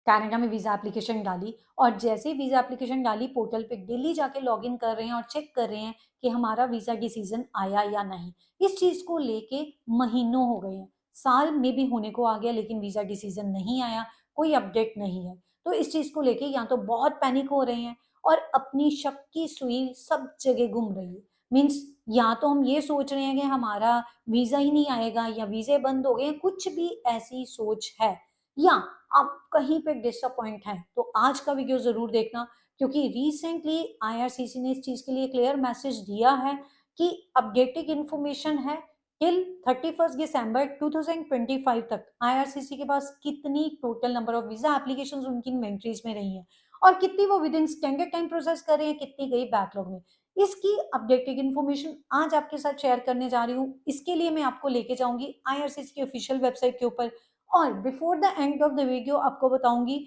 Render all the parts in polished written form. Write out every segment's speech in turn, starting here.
Canada में visa application डाली, और जैसे ही वीजा एप्लीकेशन डाली पोर्टल पे डेली जाके लॉग इन कर रहे हैं और चेक कर रहे हैं कि हमारा वीजा डिसीजन आया या नहीं। इस चीज को लेके महीनों हो गए हैं, साल में भी होने को आ गया, लेकिन वीजा डिसीजन नहीं आया, कोई अपडेट नहीं है। तो इस चीज को लेके या तो बहुत पैनिक हो रहे हैं और अपनी शक की सुई सब जगह घूम रही है। मीन्स या तो हम ये सोच रहे हैं कि हमारा वीजा ही नहीं आएगा या वीजे बंद हो गए, कुछ भी ऐसी सोच है, या आप कहीं पे डिसअपॉइंट हैं, तो आज का वीडियो जरूर देखना, क्योंकि रिसेंटली आईआरसीसी ने इस चीज के लिए क्लियर मैसेज दिया है कि अपडेटेड इंफॉर्मेशन है टिल 31 दिसंबर 2025 तक आईआरसीसी के पास कितनी total number of visa applications उनकी इन्वेंट्रीज में रही हैं और कितनी वो with in standard time process कर रहे हैं, कितनी गई बैकलॉग में। इसकी अपडेटेड इन्फॉर्मेशन आज आपके साथ शेयर करने जा रही हूँ। इसके लिए मैं आपको लेके जाऊंगी आईआरसीसी की ऑफिशियल वेबसाइट के ऊपर, और before the end of the video आपको बताऊंगी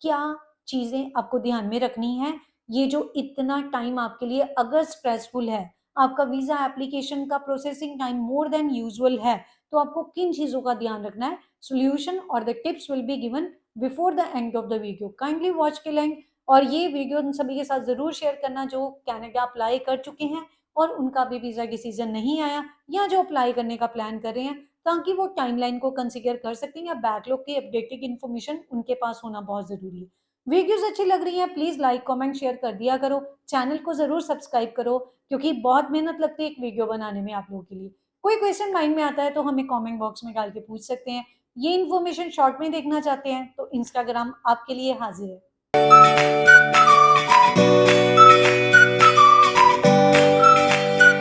क्या चीजें आपको ध्यान में रखनी है। ये जो इतना टाइम आपके लिए अगर स्ट्रेसफुल है, आपका वीजा एप्लीकेशन का processing time more than usual है, तो आपको किन चीजों का ध्यान रखना है, सोल्यूशन और the tips will be given before the end of the video. Kindly watch के एंड, और ये वीडियो उन सभी के साथ जरूर शेयर करना जो कनाडा अप्लाई कर चुके हैं और उनका भी वीजा डिसीजन नहीं आया, या जो अप्लाई करने का प्लान कर रहे हैं, ताकि वो टाइमलाइन को कंसीडर कर सकते हैं, या बैकलॉग की अपडेटेड इन्फॉर्मेशन उनके पास होना बहुत जरूरी है। वीडियोस अच्छी लग रही हैं प्लीज लाइक कमेंट शेयर कर दिया करो, चैनल को जरूर सब्सक्राइब करो, क्योंकि बहुत मेहनत लगती है एक वीडियो बनाने में आप लोगों के लिए। कोई क्वेश्चन माइंड में आता है तो हमें कमेंट बॉक्स में डाल के पूछ सकते हैं। ये इन्फॉर्मेशन शॉर्ट में देखना चाहते हैं तो इंस्टाग्राम आपके लिए हाजिर है।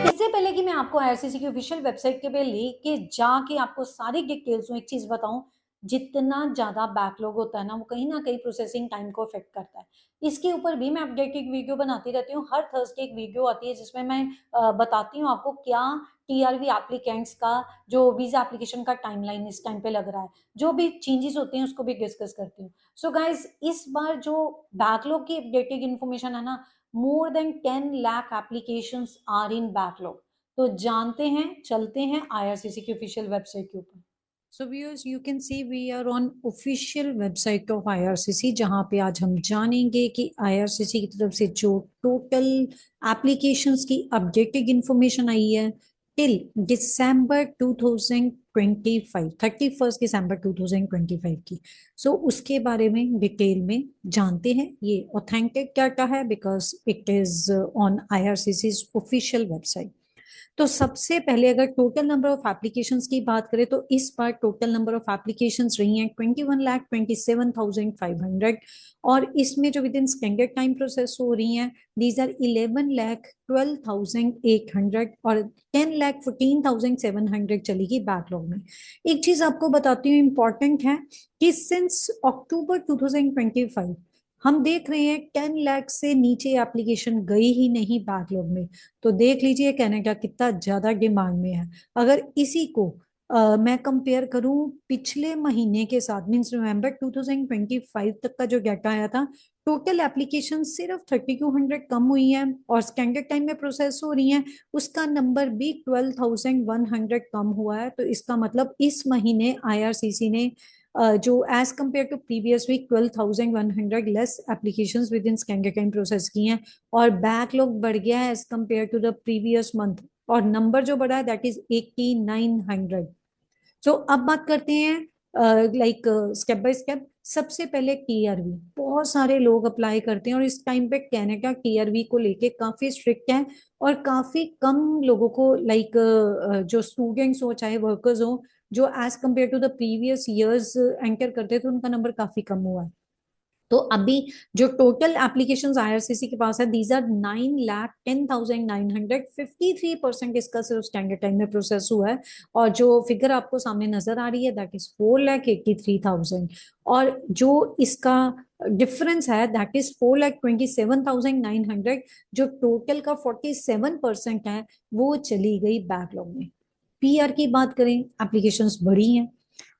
इससे पहले कि मैं आपको आईआरसीसी की ऑफिशियल वेबसाइट के पे लेके जाके आपको सारी डिटेल्स एक चीज बताऊं, जितना ज्यादा बैकलॉग होता है वो कहीं ना कहीं प्रोसेसिंग टाइम को अफेक्ट करता है। इसके ऊपर भी मैं अपडेटेड वीडियो बनाती रहती हूँ, हर थर्सडे एक वीडियो आती है जिसमें मैं बताती हूँ आपको क्या टीआरवी एप्लीकेंट्स का जो वीजा एप्लीकेशन का टाइमलाइन इस टाइम पे लग रहा है, जो भी चेंजेस होते हैं उसको भी डिस्कस करती हूँ। सो गाइज इस बार जो बैकलॉग की अपडेटेड इन्फॉर्मेशन है ना, more than 10 lakh applications are in backlog. तो जानते हैं, चलते हैं आईआरसीसी की ऑफिशियल वेबसाइट के ऊपर। So viewers you can see we are on official website of IRCC, जहां पे आज हम जानेंगे कि आईआरसीसी की तरफ से जो टोटल एप्लीकेशंस की अपडेटेड इंफॉर्मेशन आई है टिल दिसंबर 2025, 31 दिसंबर 2025 की। सो उसके बारे में डिटेल में जानते हैं। ये ऑथेंटिक डाटा है because it is on IRCC official website. तो सबसे पहले अगर टोटल नंबर ऑफ एप्लीकेशंस की बात करें तो इस बार टोटल नंबर ऑफ एप्लीकेशंस रही हैं 21,27,500, और इसमें जो within standard time process हो रही हैं दीज आर 11,12,800 और 10,14,700 चलेगी बैकलॉग में। एक चीज आपको बताती हूँ इंपॉर्टेंट है कि सिंस अक्टूबर 2025 हम देख रहे हैं 10 लाख से नीचे एप्लीकेशन गई ही नहीं बैकलॉग में। तो देख लीजिए कनाडा कितना ज्यादा डिमांड में है। अगर इसी को मैं कंपेयर करूं पिछले महीने के साथ, मींस नवंबर 2025 तक का जो डाटा आया था, टोटल एप्लीकेशन सिर्फ 3200 कम हुई है और स्टैंडर्ड टाइम में प्रोसेस हो रही है, उसका नंबर भी 12,100 कम हुआ है। तो इसका मतलब इस महीने आईआरसीसी ने जो as compare to previous week 12,100 less applications within standard time process की हैं, और बैकलॉग बढ़ गया है as compare to the previous month, और नंबर जो बढ़ा है दैट इज 8900। सो अब बात करते हैं लाइक स्टेप बाय स्टेप। सबसे पहले टीआरवी, बहुत सारे लोग अप्लाई करते हैं और इस टाइम पे कनाडा टीआरवी को लेके काफी स्ट्रिक्ट है, और काफी कम लोगों को लाइक जो स्टूडेंट्स हो चाहे वर्कर्स हो जो as compare to the previous years enter करते थे उनका नंबर काफी कम हुआ है। तो अभी जो टोटल एप्लीकेशंस आईआरसीसी के पास है दीज आर 9,10,900, 53% इसका सिर्फ स्टैंडर्ड टाइम में प्रोसेस हुआ है, और जो फिगर आपको सामने नजर आ रही है दैट इज 4,83,000, और जो इसका डिफरेंस है दैट इज 4,27,900, जो टोटल का 47% है वो चली गई बैकलॉग में। पीआर की बात करें, एप्लीकेशंस बढ़ी हैं,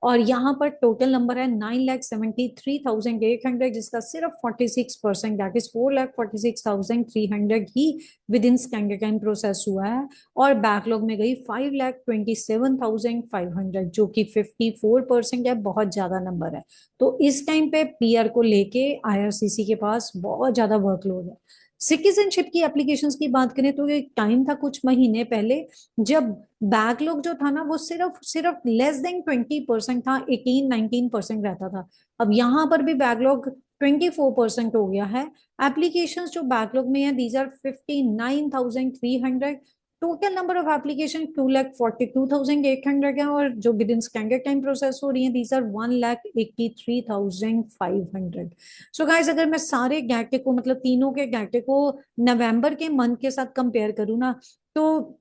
और यहाँ पर टोटल नंबर है 9,73,800, जिसका सिर्फ 46% दैट इज 4,46,300 ही विद इन स्कैंडिकैन प्रोसेस हुआ है। और बैकलॉग में गई 5,27,500, जो कि 54% है, बहुत ज्यादा नंबर है। तो इस टाइम पे पीआर को लेके आईआरसीसी के पास बहुत ज्यादा वर्कलोड है। सिटीजनशिप की एप्लीकेशंस की बात करें तो ये टाइम था कुछ महीने पहले, जब बैकलॉग जो था ना वो सिर्फ सिर्फ लेस देन 20% था, 18-19% रहता था। अब यहाँ पर भी बैकलॉग 24% हो गया है। एप्लीकेशंस जो बैकलॉग में है these are 59,300। Total number of application 2,42,800 है, और जो within standard time process हो रही है दीज आर 1,83,500। सो गाइस, अगर मैं सारे गैटे को, मतलब तीनों के गैटे को नवंबर के मंथ के साथ कंपेयर करूँ ना, तो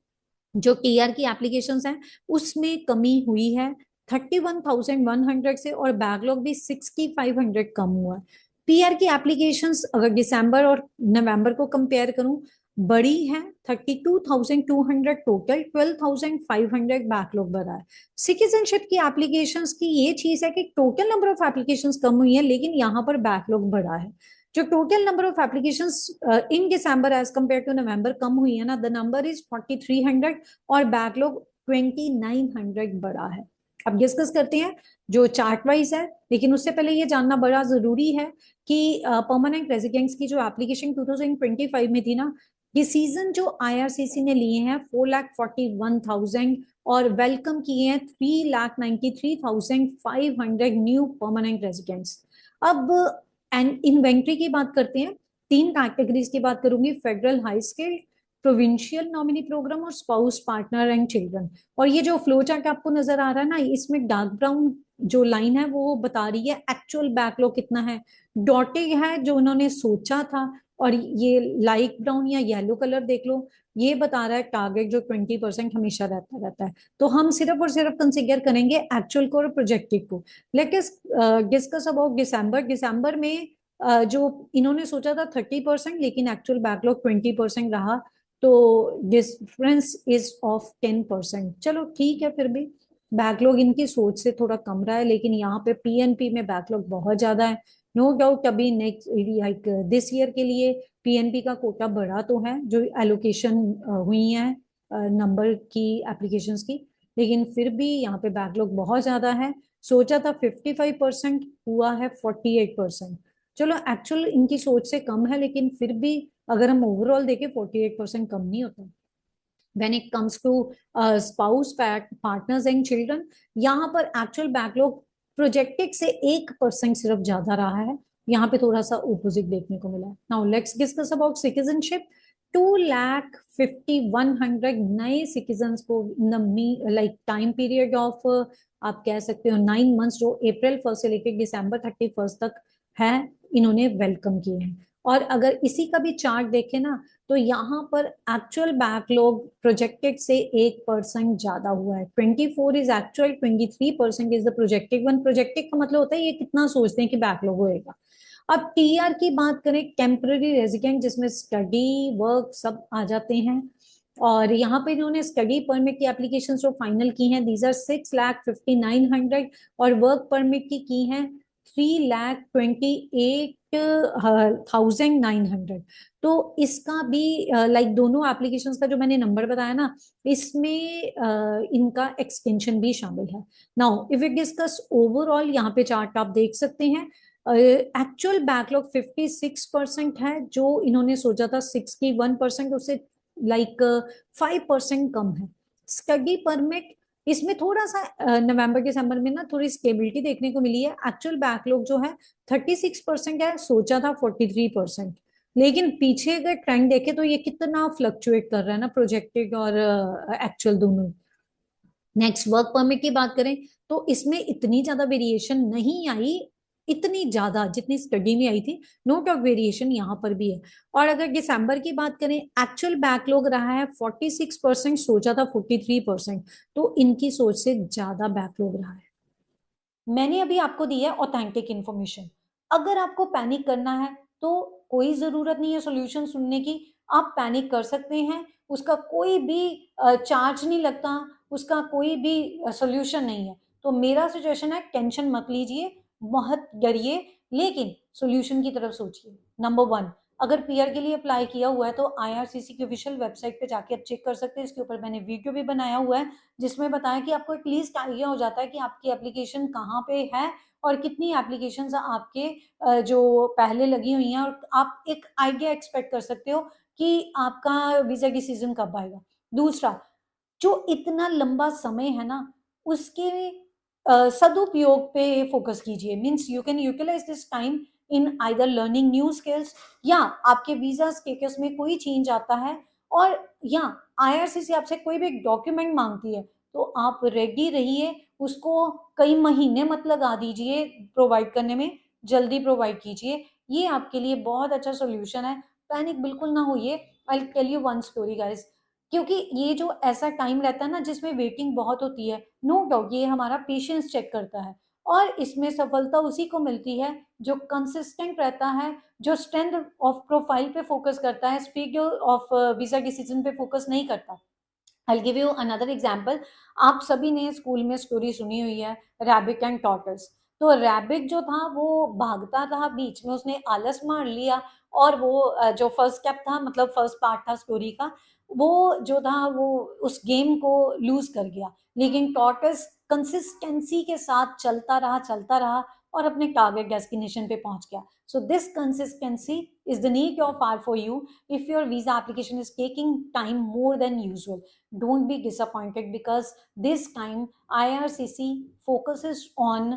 जो टीआर की एप्लीकेशंस हैं उसमें कमी हुई है 31,100 से, और बैकलॉग भी 6,500 कम हुआ है। पीआर की एप्लीकेशंस अगर दिसंबर और नवंबर को कंपेयर करूं, बड़ी है 32,200 टोटल, 12,500 बैकलॉग बढ़ा है। सिटीजनशिप की एप्लीकेशंस की ये चीज है कि टोटल नंबर ऑफ एप्लीकेशंस कम हुई है, लेकिन यहाँ पर बैकलॉग बढ़ा है। जो total number of applications in December as compare to November कम हुई है ना, द नंबर इज 4,300, और बैकलॉग 2,900 बढ़ा है। अब डिस्कस करते हैं जो चार्ट वाइज है, लेकिन उससे पहले ये जानना बड़ा जरूरी है कि परमानेंट रेजिडेंट्स की जो एप्लीकेशन 2025 में थी ना, डिसीजन जो आईआरसीसी ने लिए हैं 4,41,000, और वेलकम किए हैं 3,93,500 न्यू परमानेंट रेजिडेंट्स। अब एंड इन्वेंट्री की बात करते हैं, तीन कैटेगरीज की बात करूंगी, federal high skill, provincial nominee program और स्पाउस पार्टनर एंड चिल्ड्रन। और ये जो फ्लो चार्ट आपको नजर आ रहा है ना, इसमें डार्क ब्राउन जो लाइन है वो बता रही है एक्चुअल बैकलॉग कितना है, डॉटेड है जो उन्होंने सोचा था, और ये लाइट ब्राउन या येलो कलर देख लो, ये बता रहा है टारगेट जो 20% हमेशा रहता रहता है। तो हम सिर्फ और सिर्फ कंसिडर करेंगे एक्चुअल को और प्रोजेक्टेड को। लेट अस डिस्कस अबाउट दिसंबर। दिसंबर में जो इन्होंने सोचा था 30%, लेकिन एक्चुअल बैकलॉग 20% रहा, तो डिफरेंस इज ऑफ 10%। चलो ठीक है, फिर भी बैकलॉग इनकी सोच से थोड़ा कम रहा है, लेकिन यहाँ पे पीएनपी में बैकलॉग बहुत ज्यादा है। नो डाउट अभी नेक्स्ट लाइक दिस ईयर के लिए पीएनपी का कोटा बढ़ा तो है, जो एलोकेशन हुई है नंबर की एप्लीकेशंस की, लेकिन फिर भी यहाँ पे बैकलॉग बहुत ज्यादा है। सोचा था 55%, हुआ है 48%। चलो एक्चुअल इनकी सोच से कम है, लेकिन फिर भी अगर हम ओवरऑल देखें 48% कम नहीं होता। when it comes to spouse partners and children, यहाँ पर एक्चुअल बैकलॉग प्रोजेक्टेड से 1% सिर्फ ज्यादा रहा है, यहाँ पे थोड़ा सा ऑपोजिट देखने को मिला है। Now let's discuss about citizenship. 2,51,100 नए सिटीजन्स को लाइक टाइम पीरियड ऑफ, आप कह सकते हो 9 मंथ्स, जो अप्रैल 1 से लेकर दिसंबर 31 तक है, इन्होंने वेलकम किए हैं। और अगर इसी का भी चार्ट देखें ना, तो यहाँ पर एक्चुअल बैकलॉग प्रोजेक्टेड से 1% ज्यादा हुआ है। 24 is actual, 23% is the projected one. Projected का मतलब होता है ये कितना सोचते हैं कि बैकलॉग होएगा। अब टीआर की बात करें, टेम्पररी रेजिडेंट, जिसमें स्टडी वर्क सब आ जाते हैं, और यहाँ पे इन्होंने स्टडी परमिट की एप्लीकेशन जो फाइनल की हैं दीज आर 6,59,100, और वर्क परमिट की हैं 3,28,900। तो इसका भी लाइक दोनों एप्लीकेशंस का जो मैंने नंबर बताया ना, इसमें इनका एक्सटेंशन भी शामिल है। Now if it discuss overall, यहाँ पे चार्ट आप देख सकते हैं, एक्चुअल बैकलॉग 56% है, जो इन्होंने सोचा था 61%, उससे लाइक 5% कम है। स्टडी परमिट, इसमें थोड़ा सा नवंबर दिसंबर में ना थोड़ी स्टेबिलिटी देखने को मिली है। एक्चुअल बैकलॉग जो है 36% है, सोचा था 43%, लेकिन पीछे अगर ट्रेंड देखे तो ये कितना फ्लक्चुएट कर रहा है ना, प्रोजेक्टेड और एक्चुअल दोनों। नेक्स्ट वर्क परमिट की बात करें तो इसमें इतनी ज्यादा वेरिएशन नहीं आई, इतनी ज्यादा जितनी स्टडी में आई थी। नोट ऑफ वेरिएशन यहाँ पर भी है। और अगर दिसंबर की बात करें, एक्चुअल बैकलॉग रहा है 46%, सोचा था 43%, तो इनकी सोच से ज्यादा बैकलॉग रहा है। मैंने अभी आपको दी है ऑथेंटिक इंफॉर्मेशन। अगर आपको पैनिक करना है तो कोई जरूरत नहीं है सॉल्यूशन सुनने की, आप पैनिक कर सकते हैं, उसका कोई भी चार्ज नहीं लगता, उसका कोई भी सॉल्यूशन नहीं है। तो मेरा सजेशन है टेंशन मत लीजिए, बहुत डरिए, लेकिन सोल्यूशन की तरफ सोचिए। नंबर 1, अगर पीआर के लिए अप्लाई किया हुआ है तो आईआरसीसी की ऑफिशियल वेबसाइट पे जाके आप चेक कर सकते हैं। इसके ऊपर मैंने वीडियो भी बनाया हुआ है जिसमें बताया कि आपको एटलीस्ट आइडिया हो जाता है कि आपकी एप्लीकेशन कहाँ पे है और कितनी एप्लीकेशंस आपके जो पहले लगी हुई हैं, और आप एक आइडिया एक्सपेक्ट कर सकते हो कि आपका वीजा डिसीजन कब आएगा। दूसरा, जो इतना लंबा समय है ना, उसके सदुपयोग पे फोकस कीजिए। Means you can utilise this time in either learning new skills, या आपके वीजा स्टेटस में कोई चेंज आता है, और या आईआरसीसी आपसे कोई भी एक डॉक्यूमेंट मांगती है तो आप रेडी रहिए, उसको कई महीने मत लगा दीजिए प्रोवाइड करने में, जल्दी प्रोवाइड कीजिए। ये आपके लिए बहुत अच्छा सोल्यूशन है। पैनिक बिल्कुल ना होइए। I tell you one story guys, क्योंकि ये जो ऐसा टाइम रहता है ना जिसमें वेटिंग बहुत होती है, नो डाउट ये हमारा पेशेंस चेक करता है, और इसमें सफलता उसी को मिलती है जो कंसिस्टेंट रहता है, जो स्ट्रेंथ ऑफ प्रोफाइल पे फोकस करता है, स्पीड ऑफ वीजा डिसीजन पे फोकस नहीं करता। I give you another example. आप सभी ने स्कूल में स्टोरी सुनी हुई है, रैबिट एंड टॉर्टोइस। तो रैबिट जो था वो भागता था, बीच में उसने आलस मार लिया, और वो जो फर्स्ट स्टेप था, मतलब फर्स्ट पार्ट था स्टोरी का, वो जो था वो उस गेम को लूज कर गया। लेकिन टॉर्टोइस कंसिस्टेंसी के साथ चलता रहा और अपने टारगेट डेस्टिनेशन पे पहुंच गया। So this consistency is the need of our for you if your visa application is taking time more than usual. Don't be disappointed because this time IRCC focuses on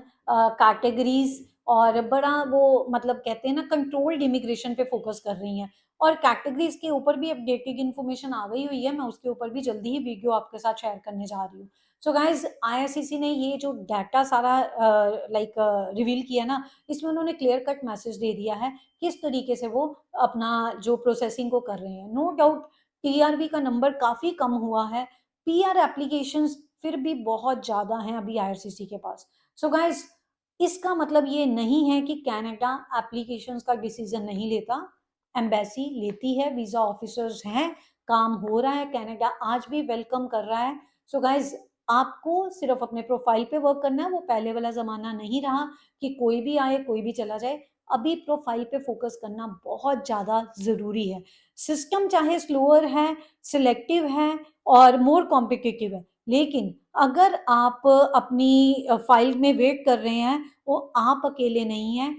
categories, और बड़ा वो मतलब कहते हैं ना कंट्रोल्ड इमिग्रेशन पे focus कर रही हैं, और कैटेगरीज के ऊपर भी अपडेटेड इन्फॉर्मेशन आ गई हुई है। मैं उसके ऊपर भी जल्दी ही वीडियो आपके साथ शेयर करने जा रही हूँ। सो गाइज, आईआरसीसी ने ये जो डाटा सारा रिवील किया ना, इसमें उन्होंने क्लियर कट मैसेज दे दिया है किस तरीके से वो अपना जो प्रोसेसिंग को कर रहे हैं। नो डाउट टीआरवी का नंबर काफी कम हुआ है, पीआर एप्लीकेशंस फिर भी बहुत ज्यादा हैं अभी आईआरसीसी के पास। सो गाइस, इसका मतलब ये नहीं है कि कनाडा एप्लीकेशंस का डिसीजन नहीं लेता, एम्बेसी लेती है, वीजा ऑफिसर्स हैं, काम हो रहा है, कनाडा आज भी वेलकम कर रहा है। सो गाइज, आपको सिर्फ अपने प्रोफाइल पे वर्क करना है। वो पहले वाला जमाना नहीं रहा कि कोई भी आए कोई भी चला जाए। अभी प्रोफाइल पे फोकस करना बहुत ज़्यादा ज़रूरी है। सिस्टम चाहे स्लोअर है, सिलेक्टिव है और मोर कॉम्पिटिटिव है, लेकिन अगर आप अपनी फाइल में वेट कर रहे हैं, वो आप अकेले नहीं हैं,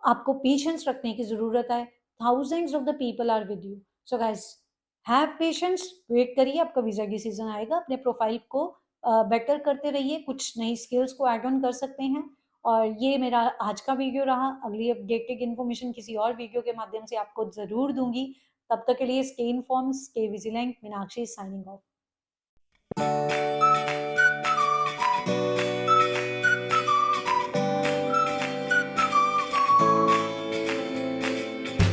आपको पेशेंस रखने की ज़रूरत है। Thousands of the people are with you. So guys, have patience, wait करिए, आपका वीज़ा डिसीजन आएगा। अपने प्रोफाइल को बेटर करते रहिए, कुछ नई स्किल्स को ऐड ऑन कर सकते हैं। और ये मेरा आज का वीडियो रहा। अगली अपडेटेड इन्फॉर्मेशन किसी और वीडियो के माध्यम से आपको जरूर दूंगी। तब तक के लिए stay inform, stay vigilant. Meenakshi signing off.